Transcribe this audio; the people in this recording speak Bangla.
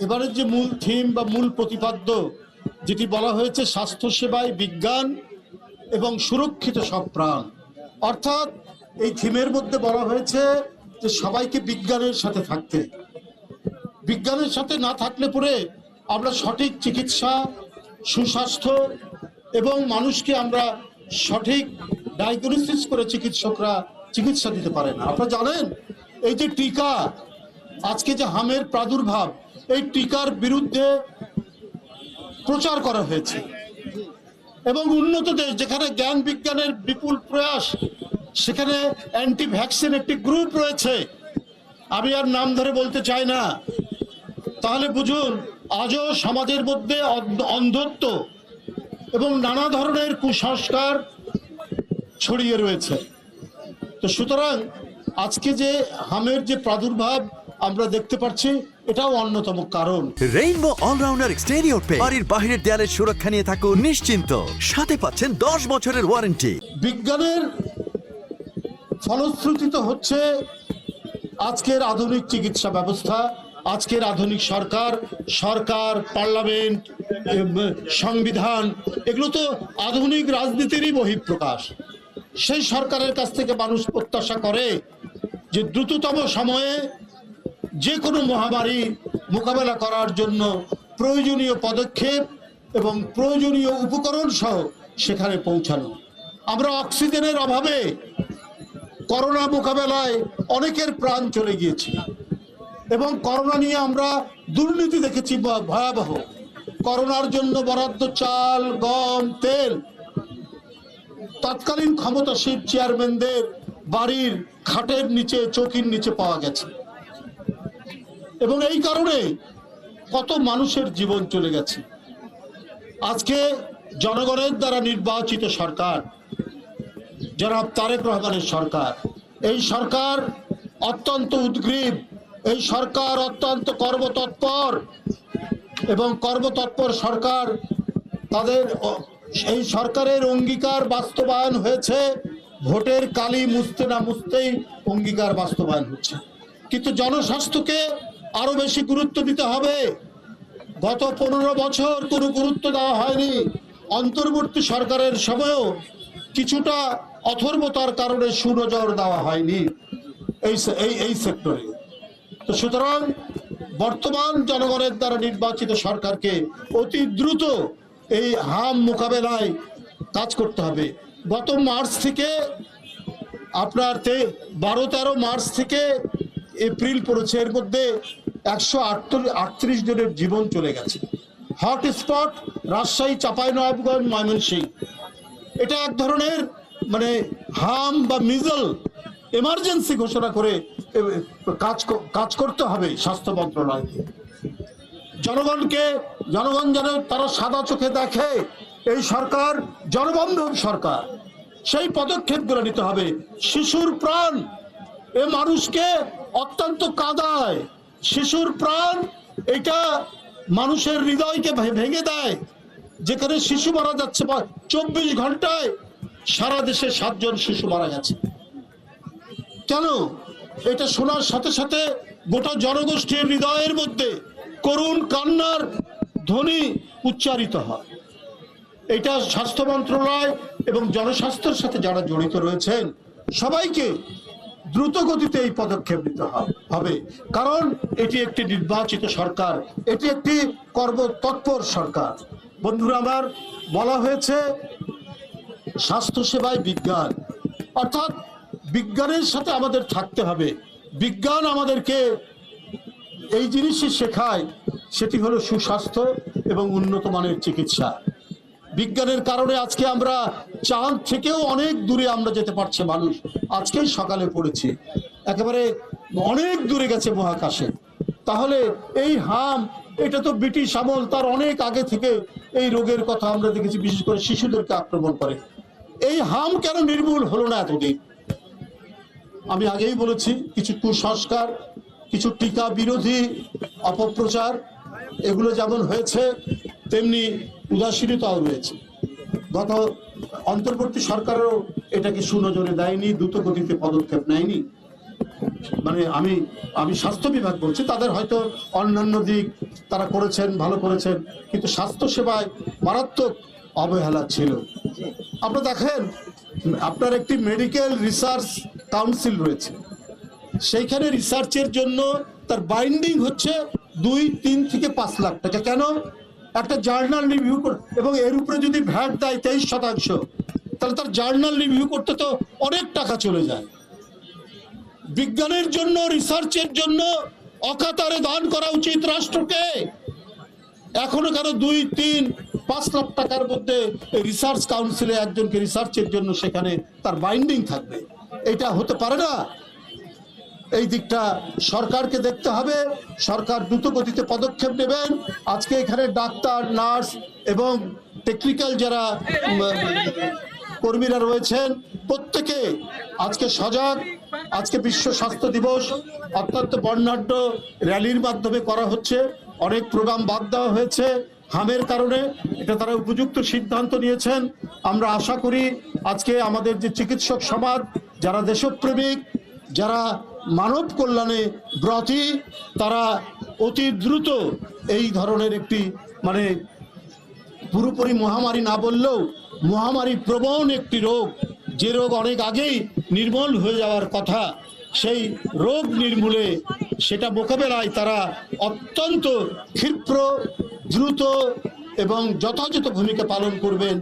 এবারের যে মূল থিম বা মূল প্রতিপাদ্য যেটি বলা হয়েছে, স্বাস্থ্যসেবায় বিজ্ঞান এবং সুরক্ষিত সব প্রাণ, অর্থাৎ এই থিমের মধ্যে বলা হয়েছে যে সবাইকে বিজ্ঞানের সাথে থাকতে, বিজ্ঞানের সাথে না থাকলে পরে আমরা সঠিক চিকিৎসা, সুস্বাস্থ্য এবং মানুষকে আমরা সঠিক ডায়াগনোসিস করে চিকিৎসকরা চিকিৎসা দিতে পারে না। আপনারা জানেন এই যে টিকা, আজকে যে হামের প্রাদুর্ভাব, এই টিকার বিরুদ্ধে প্রচার করা হয়েছে এবং উন্নত দেশ যেখানে জ্ঞান বিজ্ঞানের বিপুল প্রয়াস, সেখানে অ্যান্টি ভ্যাকসিন একটি গ্রুপ রয়েছে, আমি আর নাম ধরে বলতে চাই না। তাহলে বুঝুন আজও সমাজের মধ্যে অন্ধত্ব এবং নানা ধরনের কুসংস্কার ছড়িয়ে রয়েছে। তো সুতরাং আজকে যে হামের যে প্রাদুর্ভাব আমরা দেখতে পাচ্ছি, এটাও অন্যতম কারণ। রেইনবো অলরাউন্ডার এক্সটেরিয়র পে বাড়ির বাহিরের দেয়ালের সুরক্ষা নিয়ে থাকুন নিশ্চিন্ত, সাথে পাচ্ছেন 10 বছরের ওয়ারেন্টি। বিজ্ঞানের ফলশ্রুতিতে হচ্ছে আজকের আধুনিক চিকিৎসা ব্যবস্থা, আজকের আধুনিক সরকার, পার্লামেন্ট, সংবিধান, এগুলো তো আধুনিক রাজনীতিরই বহিঃপ্রকাশ। সেই সরকারের কাছ থেকে মানুষ প্রত্যাশা করে যে দ্রুততম সময়ে যে কোনো মহামারী মোকাবেলা করার জন্য প্রয়োজনীয় পদক্ষেপ এবং প্রয়োজনীয় উপকরণ সহ সেখানে পৌঁছানো। আমরা অক্সিজেনের অভাবে করোনা মোকাবেলায় অনেকের প্রাণ চলে গিয়েছে এবং করোনা নিয়ে আমরা দুর্নীতি দেখেছি ভয়াবহ। করোনার জন্য বরাদ্দ চাল, গম, তেল তৎকালীন ক্ষমতাসীন চেয়ারম্যানদের বাড়ির খাটের নিচে, চৌকির নিচে পাওয়া গেছে এবং এই কারণে কত মানুষের জীবন চলে গেছে। আজকে জনগণের দ্বারা নির্বাচিত সরকার, জনাব তারেক রহমানের সরকার, এই সরকার অত্যন্ত উদ্গ্রীব, এই সরকার অত্যন্ত কর্মতৎপর এবং কর্মতৎপর সরকার। তাদের এই সরকারের অঙ্গীকার বাস্তবায়ন হয়েছে, ভোটের কালি মুছতে না মুছতেই অঙ্গীকার বাস্তবায়ন হচ্ছে। কিন্তু জনস্বাস্থ্যকে আরো বেশি গুরুত্ব দিতে হবে। গত 15 বছর কোনো গুরুত্ব দেওয়া হয়নি। অন্তর্বর্তী সরকারের সময়ও কিছুটা অথর্বতার কারণে সুনজর দেওয়া হয়নি এই সেক্টরে। তো সুতরাং বর্তমান জনগণের দ্বারা নির্বাচিত সরকারকে অতি দ্রুত এই হাম মোকাবেলায় কাজ করতে হবে। গত মার্চ থেকে আপনার 12-13 মার্চ থেকে এপ্রিল পড়েছে, এর মধ্যে 138 জনের জীবন চলে গেছে। হটস্পট রাজশাহী, চাঁপাইনবাবগঞ্জ, ময়মনসিংহ। এটা এক ধরনের মানে হাম বা মিজল এমার্জেন্সি ঘোষণা করে কাজ করতে হবে স্বাস্থ্য মন্ত্রণালয়কে। জনগণ যেন তারা সাদা চোখে দেখে এই সরকার জনবান্ধব সরকার, সেই পদক্ষেপগুলো নিতে হবে। শিশুর প্রাণ এ মানুষকে অত্যন্ত কাঁদায়। শিশুর প্রাণ এটা মানুষের হৃদয়কে ভেঙে দেয়। যেখানে শিশু মারা যাচ্ছে 24 ঘন্টায় সারা দেশে 7 জন শিশু মারা গেছে। কেন? এটা শোনার সাথে সাথে গোটা জনগোষ্ঠীর হৃদয়ের মধ্যে করুণ কান্নার ধ্বনি উচ্চারিত হয়। এটা স্বাস্থ্য মন্ত্রণালয় এবং জনস্বাস্থ্যের সাথে যারা জড়িত রয়েছেন সবাইকে দ্রুত গতিতে এই পদক্ষেপ নিতে হবে, কারণ এটি একটি নির্বাচিত সরকার, এটি একটি কর্মতৎপর সরকার। বন্ধুরা আমার, বলা হয়েছে স্বাস্থ্যসেবায় বিজ্ঞান, অর্থাৎ বিজ্ঞানের সাথে আমাদের থাকতে হবে। বিজ্ঞান আমাদেরকে এই জিনিসই শেখায়, সেটি হলো সুস্বাস্থ্য এবং উন্নত মানের চিকিৎসা। বিজ্ঞানের কারণে আজকে আমরা চাঁদ থেকেও অনেক দূরে আমরা যেতে পারছে মানুষ। আজকেই সকালে পড়েছি একেবারে অনেক দূরে গেছে মহাকাশে। তাহলে এই হাম, এটা তো ব্রিটিশ আমল, তার অনেক আগে থেকে এই রোগের কথা আমরা দেখেছি, বিশেষ করে শিশুদেরকে আক্রমণ করে। এই হাম কেন নির্মূল হলো না এতদিন? আমি আগেই বলেছি, কিছু কুসংস্কার, কিছু টিকা বিরোধী অপপ্রচার, এগুলো যেমন হয়েছে তেমনি উদাসীনতাও রয়েছে। গত অন্তর্বর্তী সরকারও এটাকে সুনজরে দেয়নি, দ্রুত গতিতে পদক্ষেপ নেয়নি। মানে আমি স্বাস্থ্য বিভাগ বলছি, তাদের হয়তো অন্যান্য দিক তারা করেছেন, ভালো করেছেন, কিন্তু স্বাস্থ্য সেবায় মারাত্মক অবহেলা ছিল। আপনারা দেখেন, আপনার একটি মেডিকেল রিসার্চ কাউন্সিল রয়েছে, সেইখানে রিসার্চের জন্য তার বাইন্ডিং হচ্ছে 2, 3 থেকে 5 লাখ টাকা। কেন? একটা জার্নাল রিভিউ এবং এর উপরে যদি ভ্যাট দেয় 23%, তাহলে তার জার্নাল রিভিউ করতে তো অনেক টাকা চলে যায়। বিজ্ঞানের জন্য, রিসার্চের জন্য অকাতরে দান করা উচিত রাষ্ট্রকে। এখনো কেন 2, 3, 5 লাখ টাকার মধ্যে রিসার্চ কাউন্সিলে একজনকে রিসার্চের জন্য সেখানে তার বাইন্ডিং থাকবে? এটা হতে পারে না। এই দিকটা সরকারকে দেখতে হবে। সরকার দ্রুত গতিতে পদক্ষেপ নেবেন। আজকে এখানে ডাক্তার, নার্স এবং টেকনিক্যাল যারা কর্মীরা রয়েছেন, প্রত্যেকে আজকে সজাগ। আজকে বিশ্ব স্বাস্থ্য দিবস অত্যন্ত বর্ণাঢ্য র্যালির মাধ্যমে করা হচ্ছে। অনেক প্রোগ্রাম বাদ দেওয়া হয়েছে হামের কারণে, এটা তারা উপযুক্ত সিদ্ধান্ত নিয়েছেন। আমরা আশা করি আজকে আমাদের যে চিকিৎসক সমাজ, যারা দেশপ্রেমিক, যারা মানব কল্যাণে ব্রতী, তারা অতি দ্রুত এই ধরনের একটি মানে পুরোপুরি মহামারী না বললেও মহামারী প্রবণ একটি রোগ, যে রোগ অনেক আগেই নির্মূল হয়ে যাওয়ার কথা, সেই রোগ নির্মূলে সেটা মোকাবেলায় তারা অত্যন্ত ক্ষিপ্র, দ্রুত এবং যথাযথ ভূমিকা পালন করবেন,